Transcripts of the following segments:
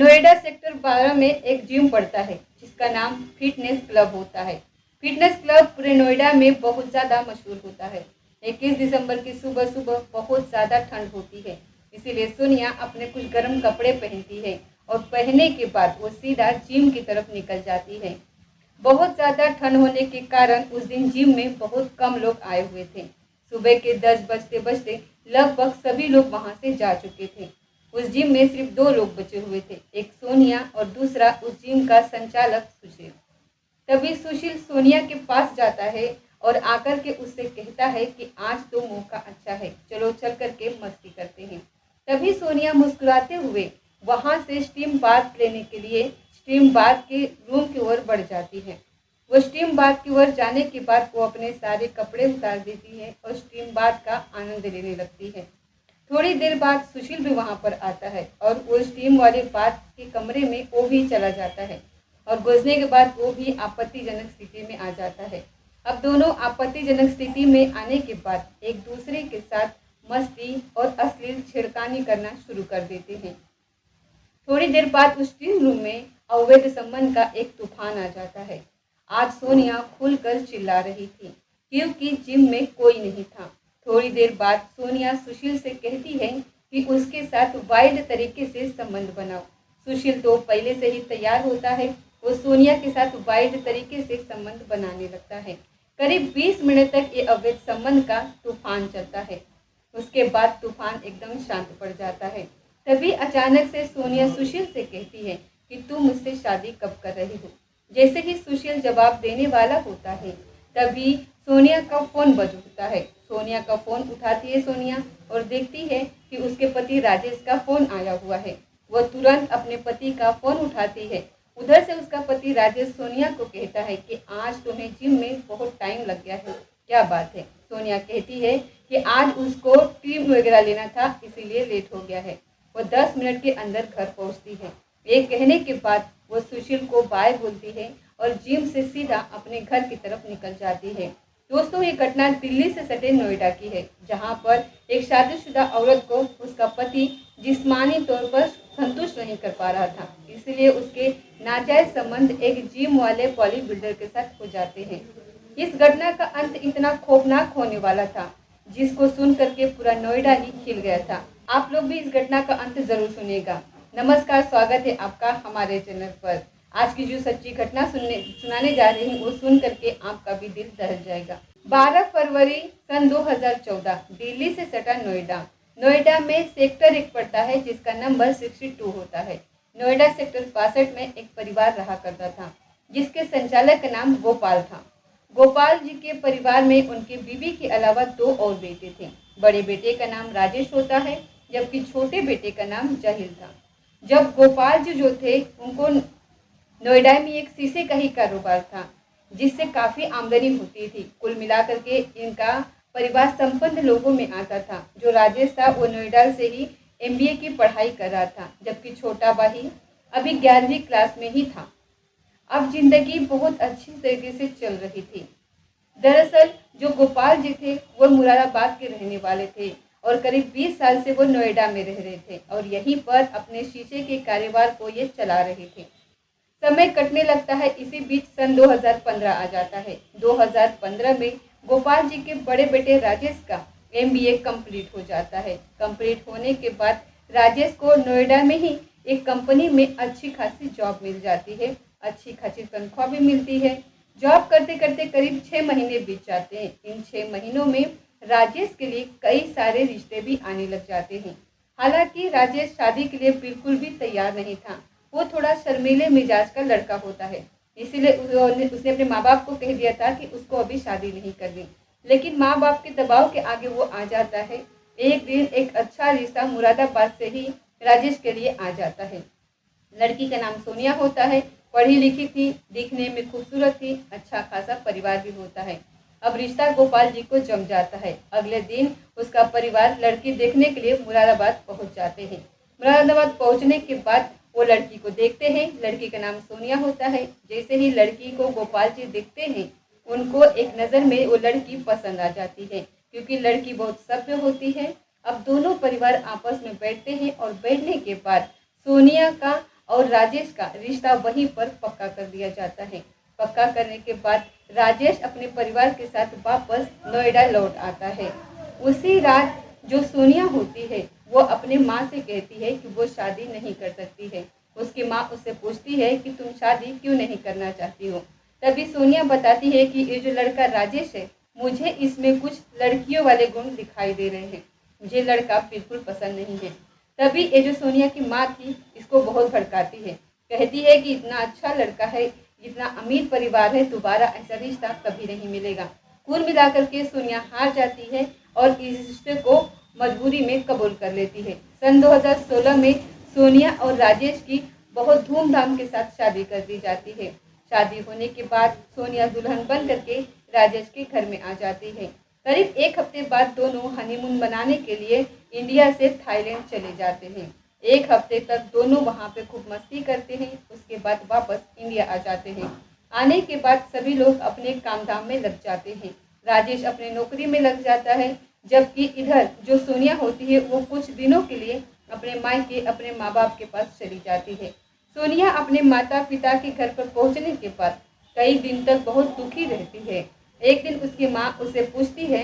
Noida sector 12 में एक gym पड़ता है जिसका नाम फिटनेस क्लब होता है। फिटनेस क्लब पूरे नोएडा में बहुत ज़्यादा मशहूर होता है। 21 दिसंबर की सुबह सुबह बहुत ज़्यादा ठंड होती है, इसीलिए सोनिया अपने कुछ गर्म कपड़े पहनती है और पहनने के बाद वो सीधा जिम की तरफ निकल जाती है। बहुत ज़्यादा ठंड होने के कारण उस दिन जिम में बहुत कम लोग आए हुए थे। सुबह के 10 बजते बजते लगभग सभी लोग वहां से जा चुके थे। उस जिम में सिर्फ 2 लोग बचे हुए थे, एक सोनिया और दूसरा उस जिम का संचालक सुशील। तभी सुशील सोनिया के पास जाता है और आकर के उससे कहता है कि आज तो मौका अच्छा है, चलो चल करके मस्ती करते हैं। तभी सोनिया मुस्कुराते हुए वहां से स्टीम बाथ लेने के लिए स्टीम बाथ के रूम की ओर बढ़ जाती है। वो स्टीम बाथ की ओर जाने के बाद वो अपने सारे कपड़े उतार देती है और स्टीम बाथ का आनंद लेने लगती है। थोड़ी देर बाद सुशील भी वहां पर आता है और वो स्टीम वाले बाथ के कमरे में वो भी चला जाता है और घुसने के बाद वो भी आपत्तिजनक स्थिति में आ जाता है। अब दोनों आपत्तिजनक स्थिति में आने के बाद एक दूसरे के साथ मस्ती और अश्लील छेड़खानी करना शुरू कर देते हैं। थोड़ी देर बाद उस टीम रूम में अवैध संबंध का एक तूफान आ जाता है। आज सोनिया खुलकर चिल्ला रही थी क्योंकि जिम में कोई नहीं था। थोड़ी देर बाद सोनिया सुशील से कहती है कि उसके साथ वाइल्ड तरीके से संबंध बनाओ। सुशील तो पहले से ही तैयार होता है, वो सोनिया के साथ वाइल्ड तरीके से संबंध बनाने लगता है। करीब 20 मिनट तक ये अवैध संबंध का तूफान चलता है। उसके बाद तूफान एकदम शांत पड़ जाता है। तभी अचानक से सोनिया सुशील से कहती है कि तुम मुझसे शादी कब कर रही हो। जैसे ही सुशील जवाब देने वाला होता है तभी सोनिया का फोन बज उठता है। सोनिया का फोन उठाती है सोनिया और देखती है कि उसके पति राजेश का फोन आया हुआ है। वह तुरंत अपने पति का फोन उठाती है। उधर से उसका पति राजेश सोनिया को कहता है कि आज तुम्हें जिम में बहुत टाइम लग गया है, क्या बात है। सोनिया कहती है कि आज उसको टीम वगैरह लेना था इसीलिए लेट हो गया है। वो 10 मिनट के अंदर घर पहुंचती है। ये कहने के बाद वो सुशील को बाय बोलती है और जिम से सीधा अपने घर की तरफ निकल जाती है। दोस्तों, ये घटना दिल्ली से सटे नोएडा की है, जहां पर एक शादीशुदा औरत को उसका पति जिस्मानी तौर पर संतुष्ट नहीं कर पा रहा था, इसलिए उसके नाजायज संबंध एक जिम वाले बॉडी बिल्डर के साथ हो जाते हैं। इस घटना का अंत इतना खौफनाक होने वाला था जिसको सुन करके पूरा नोएडा ही खिल गया था। आप लोग भी इस घटना का अंत जरूर सुनिएगा। नमस्कार, स्वागत है आपका हमारे चैनल पर। आज की जो सच्ची घटना सुनाने जा रही हूँ वो सुन करके आपका भी दिल दहल जाएगा। 12 फरवरी सन 2014 दिल्ली से सटा नोएडा। नोएडा में सेक्टर 1 पड़ता है जिसका नंबर 62 होता है। नोएडा सेक्टर 62 में एक परिवार रहा करता था जिसके संचालक का नाम गोपाल था। गोपाल जी के परिवार में उनके बीवी के अलावा 2 और बेटे थे। बड़े बेटे का नाम राजेश होता है जबकि छोटे बेटे का नाम जहील था। जब गोपाल जी जो थे उनको नोएडा में एक शीशे का ही कारोबार था जिससे काफ़ी आमदनी होती थी। कुल मिलाकर के इनका परिवार संपन्न लोगों में आता था। जो राजेश था वो नोएडा से ही MBA की पढ़ाई कर रहा था जबकि छोटा भाई अभी 11वीं क्लास में ही था। अब जिंदगी बहुत अच्छी तरीके से चल रही थी। दरअसल जो गोपाल जी थे वो मुरादाबाद के रहने वाले थे और करीब 20 साल से वो नोएडा में रह रहे थे और यहीं पर अपने शीशे के कारोबार को ये चला रहे थे। समय कटने लगता है, इसी बीच सन 2015 आ जाता है। 2015 में गोपाल जी के बड़े बेटे राजेश का MBA कंप्लीट हो जाता है। कंप्लीट होने के बाद राजेश को नोएडा में ही एक कंपनी में अच्छी खासी जॉब मिल जाती है, अच्छी खासी तनख्वाह भी मिलती है। जॉब करते करते करीब 6 महीने बीत जाते हैं। इन 6 महीनों में राजेश के लिए कई सारे रिश्ते भी आने लग जाते हैं। हालांकि राजेश शादी के लिए बिल्कुल भी तैयार नहीं था। वो थोड़ा शर्मीले मिजाज का लड़का होता है, इसीलिए उसने अपने माँ बाप को कह दिया था कि उसको अभी शादी नहीं करनी। लेकिन माँ बाप के दबाव के आगे वो आ जाता है। एक दिन एक अच्छा रिश्ता मुरादाबाद से ही राजेश के लिए आ जाता है। लड़की का नाम सोनिया होता है, पढ़ी लिखी थी, दिखने में खूबसूरत थी, अच्छा खासा परिवार भी होता है। अब रिश्ता गोपाल जी को जम जाता है। अगले दिन उसका परिवार लड़की देखने के लिए मुरादाबाद पहुंच जाते हैं। मुरादाबाद पहुंचने के बाद वो लड़की को देखते हैं। लड़की का नाम सोनिया होता है। जैसे ही लड़की को गोपाल जी देखते हैं उनको एक नज़र में वो लड़की पसंद आ जाती है क्योंकि लड़की बहुत सभ्य होती है। अब दोनों परिवार आपस में बैठते हैं और बैठने के बाद सोनिया का और राजेश का रिश्ता वहीं पर पक्का कर दिया जाता है। पक्का करने के बाद राजेश अपने परिवार के साथ वापस नोएडा लौट आता है। उसी रात जो सोनिया होती है वो अपने माँ से कहती है कि वो शादी नहीं कर सकती है। उसकी माँ उससे पूछती है कि तुम शादी क्यों नहीं करना चाहती हो। तभी सोनिया बताती है कि ये जो लड़का राजेश है, मुझे इसमें कुछ लड़कियों वाले गुण दिखाई दे रहे हैं, मुझे लड़का बिल्कुल पसंद नहीं है। तभी ये जो सोनिया की माँ थी इसको बहुत भड़काती है, कहती है कि इतना अच्छा लड़का है, इतना अमीर परिवार है, दोबारा ऐसा रिश्ता कभी नहीं मिलेगा। कुल मिलाकर के सोनिया हार जाती है और इस रिश्ते को मजबूरी में कबूल कर लेती है। सन 2016 में सोनिया और राजेश की बहुत धूमधाम के साथ शादी कर दी जाती है। शादी होने के बाद सोनिया दुल्हन बन करके राजेश के घर में आ जाती है। करीब एक हफ्ते बाद दोनों हनीमून मनाने के लिए इंडिया से थाईलैंड चले जाते हैं। एक हफ्ते तक दोनों वहां पे खूब मस्ती करते हैं, उसके बाद वापस इंडिया आ जाते हैं। आने के बाद सभी लोग अपने काम धाम में लग जाते हैं। राजेश अपने नौकरी में लग जाता है, जबकि इधर जो सोनिया होती है वो कुछ दिनों के लिए अपने मायके अपने माँ बाप के पास चली जाती है। सोनिया अपने माता पिता के घर पर पहुंचने के बाद कई दिन तक बहुत दुखी रहती है। एक दिन उसकी माँ उससे पूछती है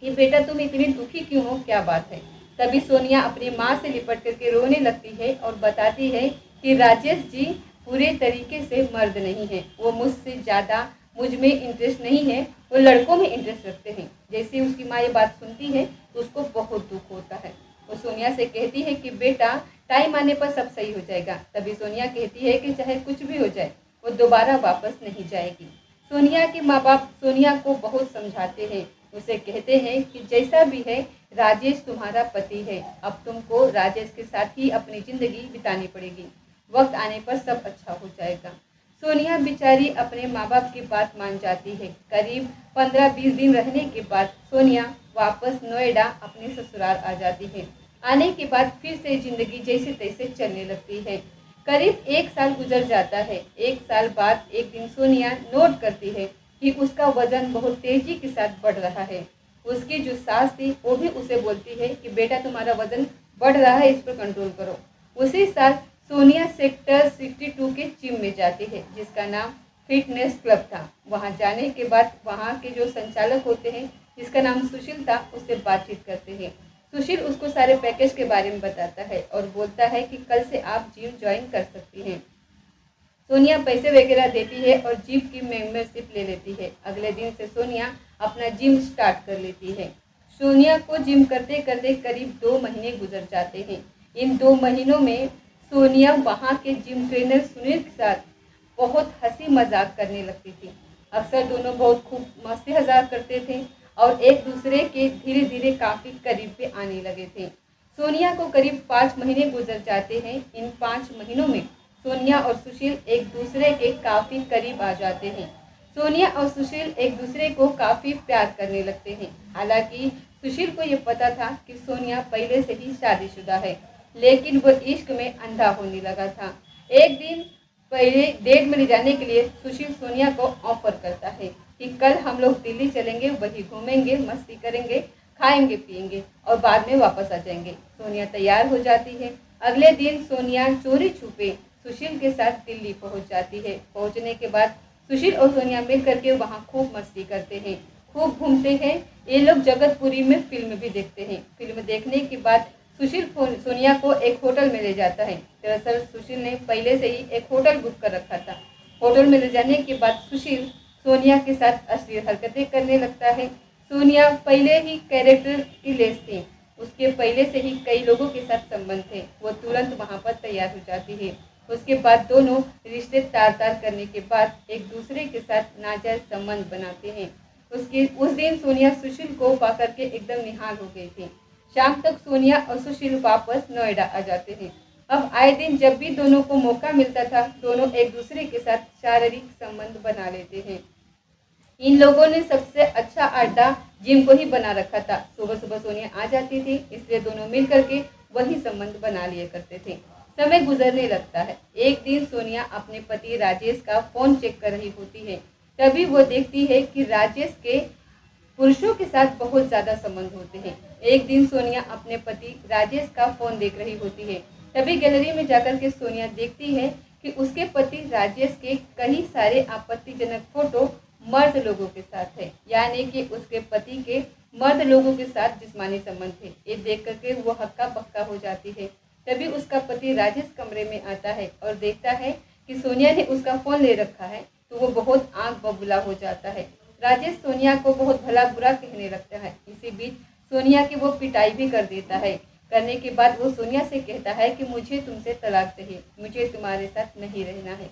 कि बेटा तुम इतनी दुखी क्यों हो, क्या बात है। तभी सोनिया अपनी माँ से लिपट करके रोने लगती है और बताती है कि राजेश जी पूरे तरीके से मर्द नहीं है, वो मुझसे ज़्यादा मुझ में इंटरेस्ट नहीं है, वो लड़कों में इंटरेस्ट रखते हैं। जैसे उसकी माँ ये बात सुनती है तो उसको बहुत दुख होता है। वो सोनिया से कहती है कि बेटा टाइम आने पर सब सही हो जाएगा। तभी सोनिया कहती है कि चाहे कुछ भी हो जाए वो दोबारा वापस नहीं जाएगी। सोनिया के माँ बाप सोनिया को बहुत समझाते हैं, उसे कहते हैं कि जैसा भी है राजेश तुम्हारा पति है, अब तुमको राजेश के साथ ही अपनी ज़िंदगी बितानी पड़ेगी, वक्त आने पर सब अच्छा हो जाएगा। सोनिया बेचारी अपने माँ बाप की बात मान जाती है। करीब 15-20 दिन रहने के बाद सोनिया वापस नोएडा अपने ससुराल आ जाती है। आने के बाद फिर से जिंदगी जैसे तैसे चलने लगती है। करीब 1 साल गुजर जाता है। 1 साल बाद एक दिन सोनिया नोट करती है कि उसका वजन बहुत तेजी के साथ बढ़ रहा है। उसकी जो सास थी वो भी उसे बोलती है कि बेटा तुम्हारा वजन बढ़ रहा है, इस पर कंट्रोल करो। उसी साल सोनिया सेक्टर 62 के जिम में जाती है जिसका नाम फिटनेस क्लब था। वहां जाने के बाद वहां के जो संचालक होते हैं जिसका नाम सुशील था, उससे बातचीत करते हैं। सुशील उसको सारे पैकेज के बारे में बताता है और बोलता है कि कल से आप जिम ज्वाइन कर सकती हैं। सोनिया पैसे वगैरह देती है और जिम की मेंबरशिप ले लेती है। अगले दिन से सोनिया अपना जिम स्टार्ट कर लेती है। सोनिया को जिम करते करते करीब 2 महीने गुजर जाते हैं। इन 2 महीनों में सोनिया वहाँ के जिम ट्रेनर सुनील के साथ बहुत हंसी मजाक करने लगती थी। अक्सर दोनों बहुत खूब मस्ती मजाक करते थे और एक दूसरे के धीरे धीरे काफ़ी करीब पे आने लगे थे। सोनिया को करीब 5 महीने गुजर जाते हैं। इन 5 महीनों में सोनिया और सुशील एक दूसरे के काफ़ी करीब आ जाते हैं। सोनिया और सुशील एक दूसरे को काफ़ी प्यार करने लगते हैं। हालांकि सुशील को ये पता था कि सोनिया पहले से ही शादीशुदा है, लेकिन वो इश्क में अंधा होने लगा था। एक दिन पहले डेट में ले जाने के लिए सुशील सोनिया को ऑफर करता है कि कल हम लोग दिल्ली चलेंगे, वहीं घूमेंगे, मस्ती करेंगे, खाएंगे पिएंगे और बाद में वापस आ जाएंगे। सोनिया तैयार हो जाती है। अगले दिन सोनिया चोरी छुपे सुशील के साथ दिल्ली पहुंच जाती है। पहुंचने के बाद सुशील और सोनिया मिल करके वहाँ खूब मस्ती करते हैं, खूब घूमते हैं। ये लोग जगतपुरी में फिल्म भी देखते हैं। फिल्म देखने के बाद सुशील सोनिया को एक होटल में ले जाता है। दरअसल सुशील ने पहले से ही एक होटल बुक कर रखा था। होटल में ले जाने के बाद सुशील सोनिया के साथ अश्लील हरकतें करने लगता है। सोनिया पहले ही कैरेक्टर की लेस थी, उसके पहले से ही कई लोगों के साथ संबंध थे। वो तुरंत वहाँ पर तैयार हो जाती है। उसके बाद दोनों रिश्ते तार करने के बाद एक दूसरे के साथ नाजायज संबंध बनाते हैं। उस दिन सोनिया सुशील को पाकर के एकदम निहाल हो गई थी। शाम तक सोनिया और सुशील वापस नोएडा आ जाते हैं। अब आए दिन जब भी दोनों को मौका मिलता था, दोनों एक दूसरे के साथ शारीरिक संबंध बना लेते हैं। इन लोगों ने सबसे अच्छा अड्डा जिम को ही बना रखा था। सुबह सुबह सोनिया आ जाती थी, इसलिए दोनों मिल करके वही संबंध बना लिया करते थे। समय गुजरने लगता है। एक दिन सोनिया अपने पति राजेश का फोन चेक कर रही होती है। तभी वो देखती है कि राजेश के पुरुषों के साथ बहुत ज़्यादा संबंध होते हैं। एक दिन सोनिया अपने पति राजेश का फ़ोन देख रही होती है। तभी गैलरी में जाकर के सोनिया देखती है कि उसके पति राजेश के कई सारे आपत्तिजनक फोटो मर्द लोगों के साथ है, यानी कि उसके पति के मर्द लोगों के साथ जिस्मानी संबंध थे। ये देख करके वो हक्का बक्का हो जाती है। तभी उसका पति राजेश कमरे में आता है और देखता है कि सोनिया ने उसका फ़ोन ले रखा है, तो वो बहुत आंख बबूला हो जाता है। राजेश सोनिया को बहुत भला बुरा कहने लगता है। इसी बीच सोनिया की वो पिटाई भी कर देता है। करने के बाद वो सोनिया से कहता है कि मुझे तुमसे तलाक चाहिए, मुझे तुम्हारे साथ नहीं रहना है।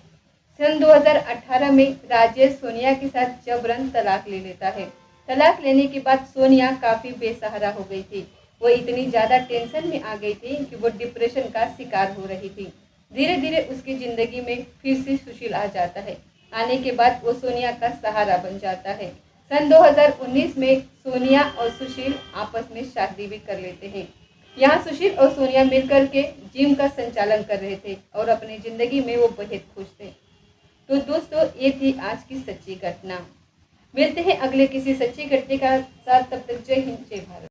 सन 2018 में राजेश सोनिया के साथ जबरन तलाक ले लेता है। तलाक लेने के बाद सोनिया काफ़ी बेसहारा हो गई थी। वो इतनी ज़्यादा टेंशन में आ गई थी कि वो डिप्रेशन का शिकार हो रही थी। धीरे धीरे उसकी ज़िंदगी में फिर से सुशील आ जाता है। आने के बाद वो सोनिया का सहारा बन जाता है। सन 2019 में सोनिया और सुशील आपस में शादी भी कर लेते हैं। यहाँ सुशील और सोनिया मिलकर के जिम का संचालन कर रहे थे और अपनी ज़िंदगी में वो बेहद खुश थे। तो दोस्तों, ये थी आज की सच्ची घटना। मिलते हैं अगले किसी सच्ची घटना के साथ। तब तक जय हिंद, जय भारत।